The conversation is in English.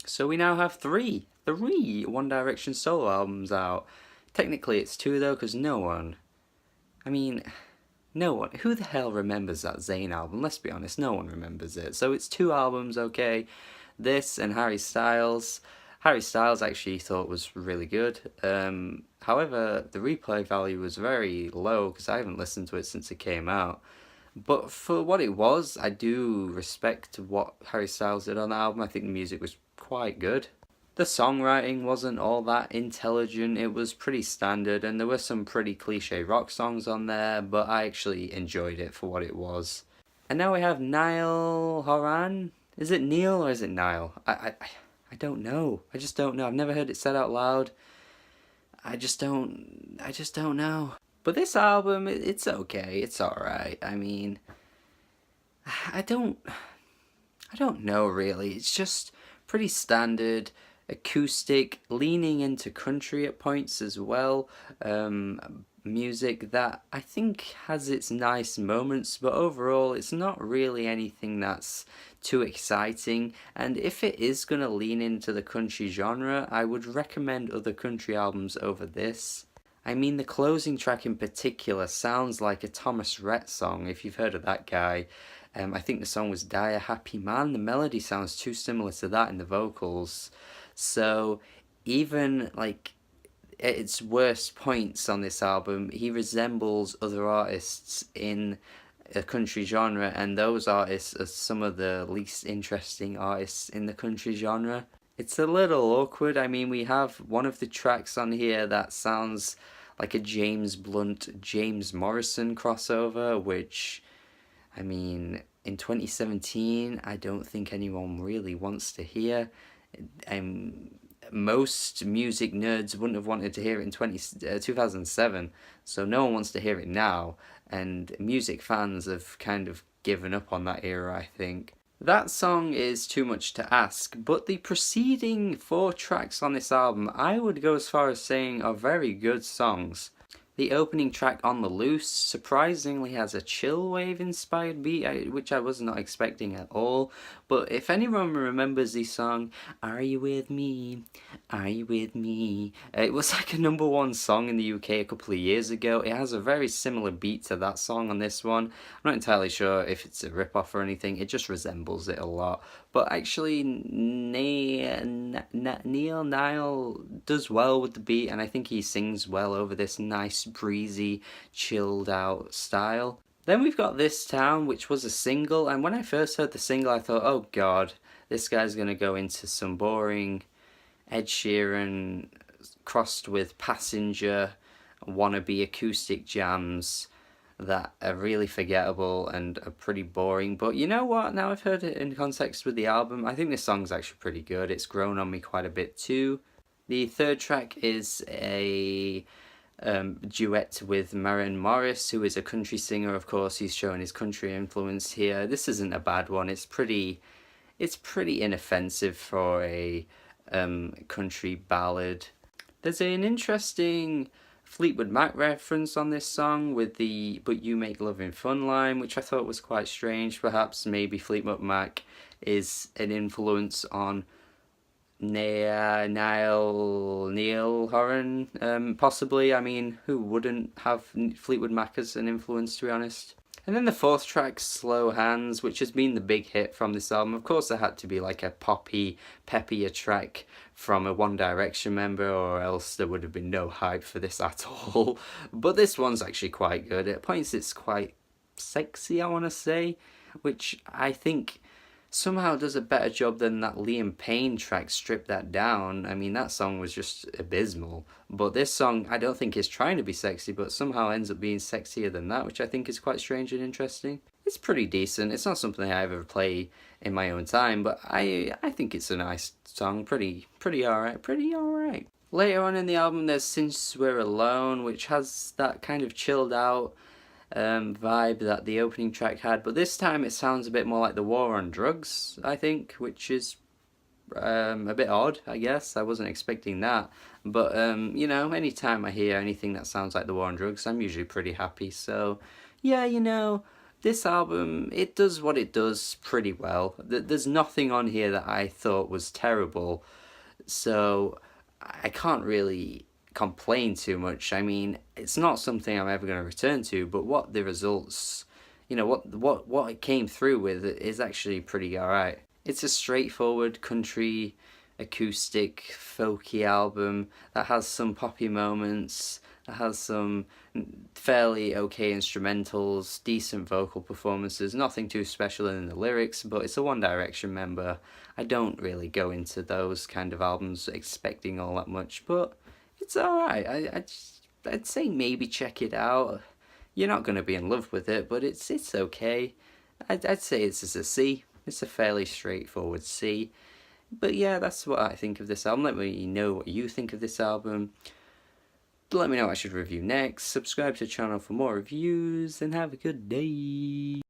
So we now have three One Direction solo albums out. Technically it's two though, because no one, I mean, no one, who the hell remembers that Zayn album? Let's be honest, no one remembers it. So it's two albums, okay? This and Harry Styles. Harry Styles actually thought was really good. However, the replay value was very low because I haven't listened to it since it came out. But for what it was, I do respect what Harry Styles did on the album. I think the music was quite good. The songwriting wasn't all that intelligent, it was pretty standard, and there were some pretty cliche rock songs on there, but I actually enjoyed it for what it was. And now we have Niall Horan. Is it Neil or is it Niall? I don't know. I just don't know. I've never heard it said out loud. I just don't know. But this album, it's okay. It's alright. I mean, I don't know really. It's just pretty standard, acoustic, leaning into country at points as well. Music that I think has its nice moments, but overall it's not really anything that's too exciting. And if it is going to lean into the country genre, I would recommend other country albums over this. I mean, the closing track in particular sounds like a Thomas Rhett song, if you've heard of that guy. I think the song was Die a Happy Man. The melody sounds too similar to that in the vocals. So even like at its worst points on this album, he resembles other artists in a country genre, and those artists are some of the least interesting artists in the country genre. It's a little awkward. I mean, we have one of the tracks on here that sounds like a James Blunt, James Morrison crossover, which, I mean, in 2017, I don't think anyone really wants to hear. Most music nerds wouldn't have wanted to hear it in 2007, so no one wants to hear it now, and music fans have kind of given up on that era, I think. That song is too much to ask, but the preceding 4 tracks on this album, I would go as far as saying are very good songs. The opening track, On the Loose, surprisingly has a Chillwave inspired beat, which I was not expecting at all. But if anyone remembers the song, Are You With Me? Are You With Me? It was like a #1 song in the UK a couple of years ago. It has a very similar beat to that song on this one. I'm not entirely sure if it's a rip-off or anything, it just resembles it a lot. But actually, Niall does well with the beat, and I think he sings well over this nice, breezy, chilled out style. Then we've got This Town, which was a single, and when I first heard the single I thought, oh god, this guy's going to go into some boring Ed Sheeran crossed with Passenger wannabe acoustic jams that are really forgettable and are pretty boring. But you know what, now I've heard it in context with the album, I think this song's actually pretty good. It's grown on me quite a bit too. The third track is a duet with Maren Morris, who is a country singer. Of course, he's showing his country influence here. This isn't a bad one. It's pretty inoffensive for a country ballad. There's an interesting Fleetwood Mac reference on this song with the But You Make Loving Fun line, which I thought was quite strange. Perhaps maybe Fleetwood Mac is an influence on Niall Horan, possibly. I mean, who wouldn't have Fleetwood Mac as an influence, to be honest? And then the fourth track, Slow Hands, which has been the big hit from this album. Of course, there had to be like a poppy, peppier track from a One Direction member, or else there would have been no hype for this at all. But this one's actually quite good. At points, it's quite sexy, I want to say, which I think somehow does a better job than that Liam Payne track, Strip That Down. I mean, that song was just abysmal. But this song, I don't think is trying to be sexy, but somehow ends up being sexier than that, which I think is quite strange and interesting. It's pretty decent. It's not something I ever play in my own time, but I think it's a nice song. Pretty alright. Later on in the album, there's Since We're Alone, which has that kind of chilled out vibe that the opening track had, but this time it sounds a bit more like the War on Drugs, I think, which is a bit odd, I guess. I wasn't expecting that, but you know, anytime I hear anything that sounds like the War on Drugs, I'm usually pretty happy. So yeah, you know, This album, it does what it does pretty well. There's nothing on here that I thought was terrible, so I can't really complain too much. I mean, it's not something I'm ever going to return to, but what the results, what it came through with is actually pretty alright. It's a straightforward country acoustic folky album that has some poppy moments, that has some fairly okay instrumentals, decent vocal performances, nothing too special in the lyrics, but it's a One Direction member. I don't really go into those kind of albums expecting all that much, but it's alright. I'd say maybe check it out. You're not going to be in love with it, but it's okay. I'd say it's just a C. It's a fairly straightforward C. But yeah, that's what I think of this album. Let me know what you think of this album. Let me know what I should review next. Subscribe to the channel for more reviews, and have a good day.